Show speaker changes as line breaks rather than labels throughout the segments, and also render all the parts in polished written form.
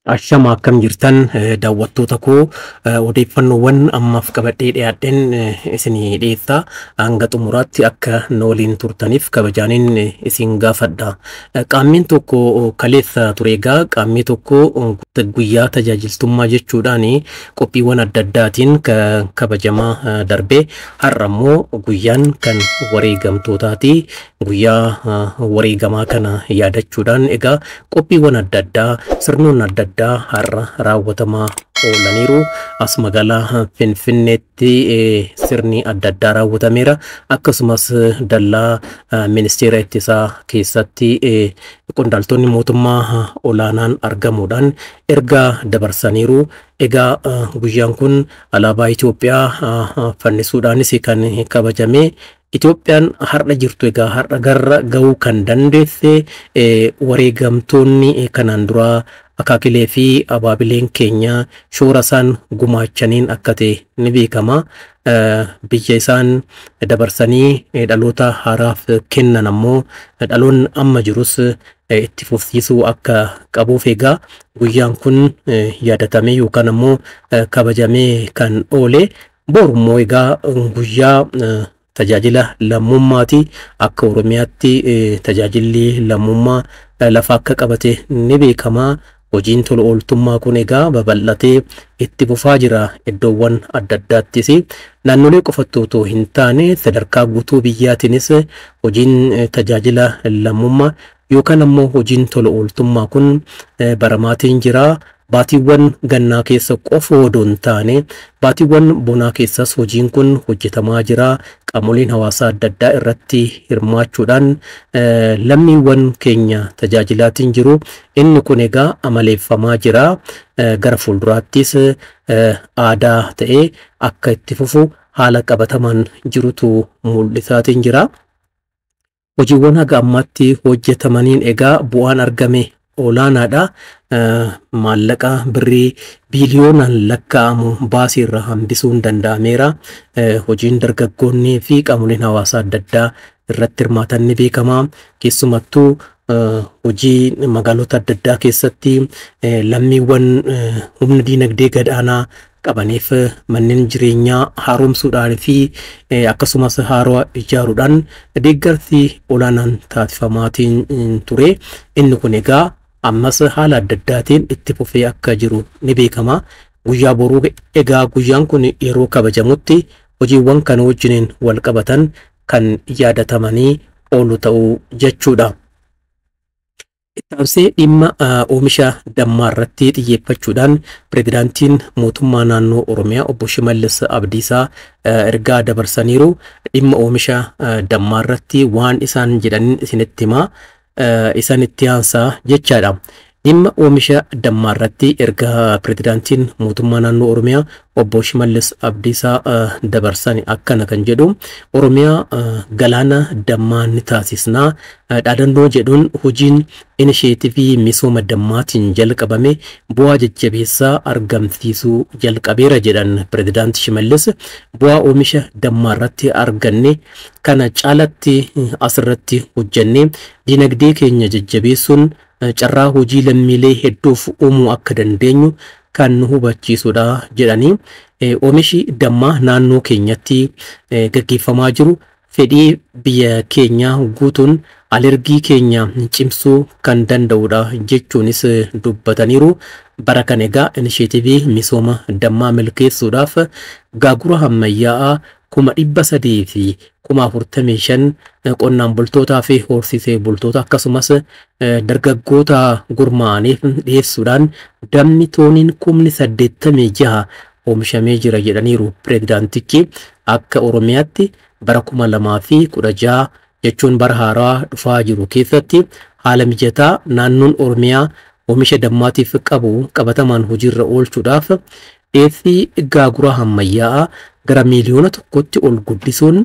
Ashama akkam jirtan daawwattoota koo odeeffannoowwan ammaaf qabadhee dhiyaadheen isinii dhiyeessa hanga xumuraatti akka waliin turtaniif kabajaaniin isin gaafadha. Qaamni tokko kaleessa ture egaa qaamni tokko guyyaa tajaajiltummaa jechuudhaan qophiiwwan adda addaatiin kabajamaa darbe har'a immoo guyyaan kan wareegamtootaati. Guyyaa wareegamaa kana yaadachuudhaan egaa qophiiwwan adda addaa sirnoon adda addaa har'a raawwatamaa oolaniiru. As magaalaa Finfinneetti sirni adda addaa raawwatameera. Akkasumas dallaa ministeera ittisaa keessatti qondaaltonni mootummaa olaanaan argamuudhaan ergaa dabarsaniiru. Egaa guyyaan kun alaabaa Itoophiyaa fannisuudhaanis kan kabajame. Itoophiyaan har'a jirtu egaa har'a garra ga'uu kan dandeesse wareegamtoonni kanaan dura akaakilee fi abaabileen keenya shoora isaan gumaachaniin akka ta'e ni beekama. Biyya isaan dabarsanii dhaloota haaraaf kennan ammoo dhaloonni amma jirus itti fufsiisuu akka qabuuf egaa guyyaan kun yaadatamee yookaan ammoo kabajamee kan oole. Borummoo egaa guyyaa tajaajila lammummaati. Akka Oromiyaatti tajaajilli lammummaa lafa akka qabate ni beekama. Hojiin tola ooltummaa kun egaa babal'atee itti fufaa jira iddoowwan adda addaattis. Naannolee qofatti otoo hin taane sadarkaa guutuu biyyaatiinis hojiin tajaajila lammummaa yookaan ammoo hojiin tola ooltummaa kun baramaatiin jira. Baatiiwwan gannaa keessa qofa odoo hin taane baatiiwwan bonaa keessas hojiin kun hojjetamaa jira. Qaamoleen hawaasaa adda addaa irratti hirmaachuudhaan lammiiwwan keenya tajaajilaatiin jiru. Inni kun egaa amaleeffamaa jira. Gara fuulduraattis aadaa ta'ee akka itti fufu haala qabatamaan jirutu mul'isaatiin jira. Hojiiwwan haga ammaatti hojjetamaniin egaa bu'aan argame olaanaadha. Maallaqa birrii biiliyoonaan lakkaa'amu baasiirra hambisuun danda'ameera. Hojiin dargaggoonnii fi qaamoleen hawaasaa adda addaa irratti hirmaatan ni beekama. Keessumattuu hojii magaalota adda addaa keessatti lammiiwwan humna diinagdee gadaanaa qabaniif manneen jireenyaa haaromsuudhaan fi akkasumas haaraa ijaaruudhaan deeggarsi olaanaan taasifamaatiin ture. Inni kun egaa ammas haala adda addaatiin itti fufee akka jiru ni beekama. Guyyaa boruu egaa guyyaan kun yeroo kabajamutti hojiiwwan kana wajjiniin wal qabatan kan yaadatamanii oolu ta'uu jechuudha. Ittaabsee dhimma oomisha dammaa irratti xiyyeeffachuudhaan pirezidaantiin mootummaa naannoo Oromiyaa obbo Shimallis Abdiisaa ergaa dabarsaniiru. Dhimma oomisha dammaa irratti waan isaan jedhaniin isinitti himaa. Isaan itti aansaa jechaadha. Dhimma oomisha dammaa irratti ergaa pirezidaantiin mootummaa naannoo Oromiyaa obbo Shimallis Abdiisaa dabarsan akkana kan jedhu. Oromiyaa galaana dammaa ni taasisnaa. Dhaadannoo jedhuun hojiin inisheetivii misooma dammaatiin jalqabame bu'aa jajjabeessaa argamsiisuu jalqabeera jedhan pirezidaanti Shimallis. Bu'aa oomisha dammaa irratti arganne kana caalatti asirratti hojjenne dinagdee keenya jajjabeessuun carraa hojii lammiilee hedduuf uumuu akka dandeenyu kan nu hubachiisudha jedhanii. Oomishi dammaa naannoo keenyatti gaggeeffamaa jiru fedhii biyya keenya guutuun alergii keenya cimsuu kan danda'udha jechuunis dubbataniiru. Bara kan egaa inisheetivii misooma dammaa milkeessuudhaaf gaagura ammayyaa'aa 300 fi 45 qonnaan bultootaa fi horsiisee bultoota akkasumas dargaggoota gurmaa'aniif dhiyeessuudhaan dammi tooniin 86,000 oomishamee jira jedhaniiru pirezidaantichi. Akka Oromiyaatti bara 2016 jechuun bara haaraa dhufaa jiru keessatti haala mijataa naannoon Oromiyaa oomisha dammaatiif qabu qabatamaan hojiirra oolchuudhaaf dhiyeessii gaagura ammayyaa'aa gara miliyoona tokkotti ol guddisuun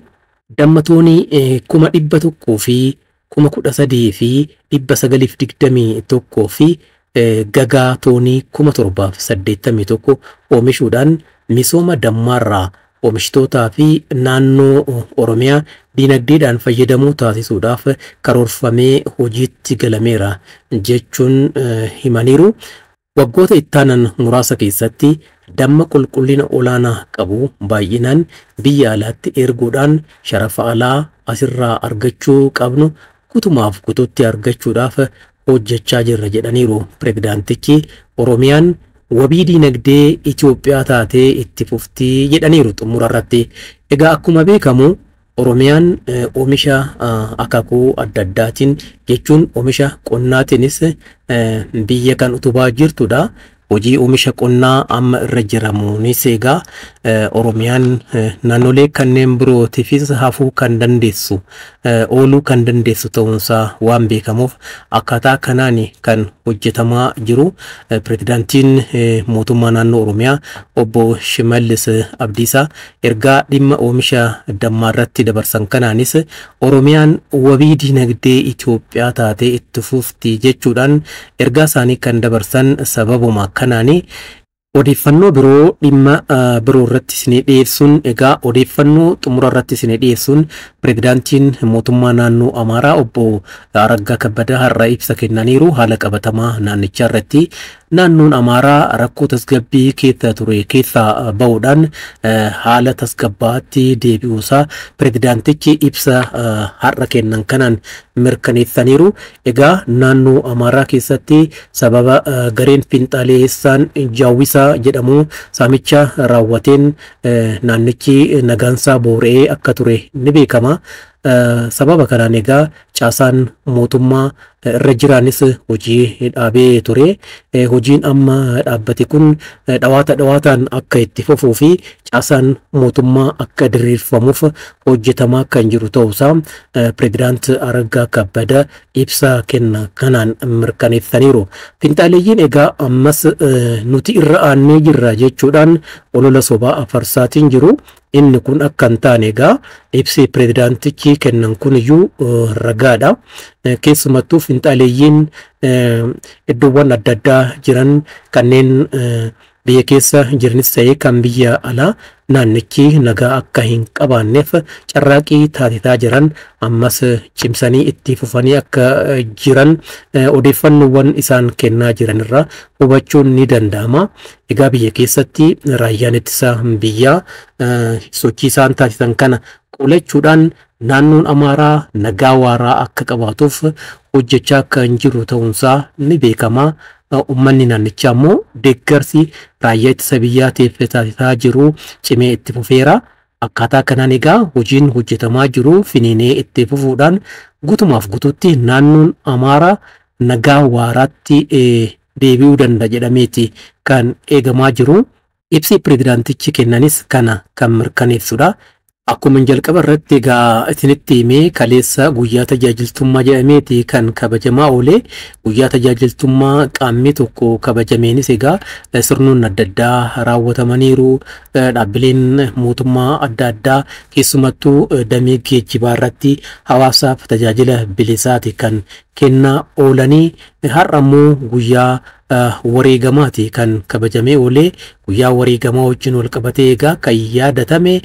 damma toonii 100,000 fi 13,000 fi 921 fi gagaa toonii 781 oomishuudhaan misooma dammaarraa oomishtoota fi naannoo Oromiyaa dinagdeedhaan fayyadamuu taasisuudhaaf karoorfamee hojiitti galameera jechuun himaniiru. waggoota ittaanan muraasa keessatti damma qulqullina olaanaa qabu baay'inaan biyya alaatti erguudhaan sharafa alaa asirraa argachuu qabnu gutumaaf gututti argachuudhaaf hojjechaa jirra jedhaniiru pirezidaantichi. Oromiyaan wabii dinagdee Itoophiyaa taatee itti fuftii jedhaniiru xumura irratti. Egaa akkuma beekamu Oromiyaan oomisha akaakuu adda addaatiin jechuun oomisha qonnaatiinis biyya kan utubaa jirtudha. Hojii oomisha qonnaa amma irra jiramuunis egaa Oromiyaan naannolee kanneen birootiifis hafuu kan dandeessu ooluu kan dandeessu ta'uunsaa waan beekamuuf akkaataa kanaan kan hojjetamaa jiru. Pirezidaantiin mootummaa naannoo Oromiyaa obbo Shimallis Abdiisaa ergaa dhimma oomisha dammaa irratti dabarsan kanaanis Oromiyaan wabii dinagdee Itoophiyaa taatee itti fufti jechuudhaan ergaa isaanii kan dabarsan sababuma kanaani. Odeeffannoo biroo dhimma biroo irratti isinii dhiyeessuun egaa odeeffannoo xumura irratti isinii dhiyeessuun pirezidaantiin mootummaa naannoo Amaaraa obbo Araggaa Kabbadaa har'a ibsa kennaniiru haala qabatamaa naannichaa irratti. Naannoon Amaaraa rakkoo tasgabbii keessa ture keessaa ba'uudhaan haala tasgabbaatti deebi'uusaa pirezidaantichi ibsa har'a kennan kanaan mirkaneessaniiru. Egaa naannoo Amaaraa keessatti sababa gareen finxaaleessaan Jaawwisaa jedhamu saamicha raawwateen naannichi nagaansaa boora'ee akka ture ni beekama. Sababa kanaan egaa caasaan mootummaa irra jiraanis hojii dhaabee ture. Hojiin amma dhaabbate kun dhawaataan akka itti fufuu fi caasaan mootummaa akka diriirfamuuf hojjetamaa kan jiru ta'uusaa pirezidaant Araggaa Kabbadaa ibsa kenna kanaan mirkaneessaniiru. Finxaaleeyyiin egaa ammas nuti irra aannee jirra jechuudhaan olola sobaa afarsaatiin jiru. Inni kun akka hin taane egaa ibsi pirezidaantichi kennan kun iyyuu ragaadha. Keessumattuu finxaaleeyyiin iddoowwan adda addaa jiran kanneen biyya keessa jiranis ta'ee kan biyya alaa naannichi nagaa akka hin qabaanneef carraaqii taasisaa jiran ammas cimsanii itti fufanii akka jiran odeeffannoowwan isaan kennaa jiran irraa hubachuun ni danda'ama. Egaa biyya keessatti raayyaan ittisa biyyaa sochii isaan taasisan kana qolachuudhaan naannoon Amaaraa nagaa waaraa akka qabaatuuf hojjechaa kan jiru ta'uunsaa ni beekama. Uummanni naannichaa immoo deeggarsi raayyaa ittisa biyyaatiif taasisaa jiru cimee itti fufeera. Akkaataa kanaan egaa hojiin hojjetamaa jiru finiinee itti fufuudhaan gutumaaf gututti naannoon Amaaraa nagaa waaraatti deebi'uu danda'a jedhameeti kan eegamaa jiru. Ibsi pirezidaantichi kennanis kana kan mirkaneessudha. Akkuma jalqaba irratti egaa isinitti himee kaleessa guyyaa tajaajiltummaa jedhameeti kan kabajamaa oole. Guyyaa tajaajiltummaa qaamni tokko kabajameenis egaa sirnoonni adda addaa raawwatamaniiru. Dhaabbileen mootummaa adda addaa keessumattuu damee geejjibaa irratti hawaasaaf tajaajila bilisaati kan kennaa oolanii. Har'a immoo guyyaa wareegamaati kan kabajamee oole. Guyyaa wareegamaa wajjin wal qabatee egaa kan yaadatame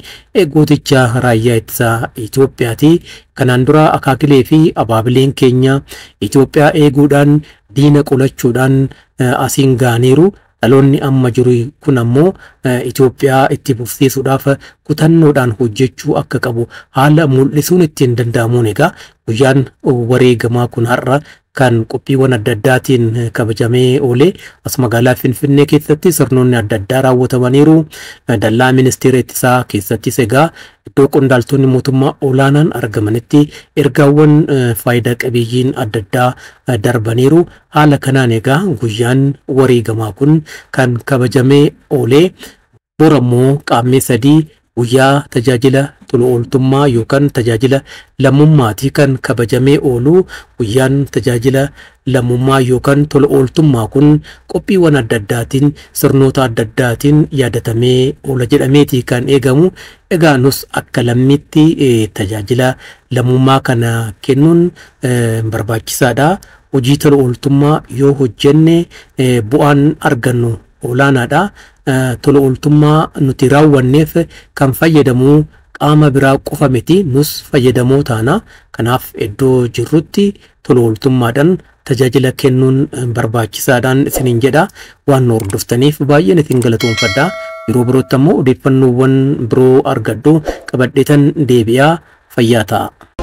gooticha raayyaa ittisa Itoophiyaati. Kanaan dura akaakilee fi abaabileen keenya Itoophiyaa eeguudhaan diina qolachuudhaan asiin gaaniiru. Dhaloonni amma jiru kun ammoo Itoophiyaa itti fufsiisuudhaaf kutannoodhaan hojjechuu akka qabu haala mul'isuun ittiin danda'amuun egaa guyyaan wareegamaa kun har'a kan qophiiwwan adda addaatiin kabajamee oole. As magaalaa Finfinnee keessatti sirnoonni adda addaa raawwatamaniiru. Dallaa ministeera ittisaa keessattis egaa iddoo qondaaltonni mootummaa olaanaan argamanitti ergaawwan faayidaa qabeeyyiin adda addaa darbaniiru. Haala kanaan egaa guyyaan wareegamaa kun kan kabajamee oole. Bor ammoo qaamni sadii guyyaa tajaajila tola ooltummaa yookaan tajaajila lammummaati kan kabajamee oolu. Guyyaan tajaajila lammummaa yookaan tola ooltummaa kun qophiiwwan adda addaatiin sirnoota adda addaatiin yaadatamee oola jedhameeti kan eegamu. Egaa nus akka lammiitti tajaajila lammummaa kana kennuun barbaachisaadha. Hojii tola ooltummaa yoo hojjenne bu'aan argannu olaanaadha. Tola ooltummaa nuti raawwanneef kan fayyadamu qaama biraa qofa miti, nus fayyadamoo taana. Kanaaf iddoo jirrutti tola ooltummaadhaan tajaajila kennuun barbaachisaadhaan isiniin jedha. Waan nu hordoftaniif baay'een isin galatoomfadha. Yeroo birootti ammoo odeeffannoowwan biroo argadhu qabadheetan deebi'aa. Fayyaa ta'a.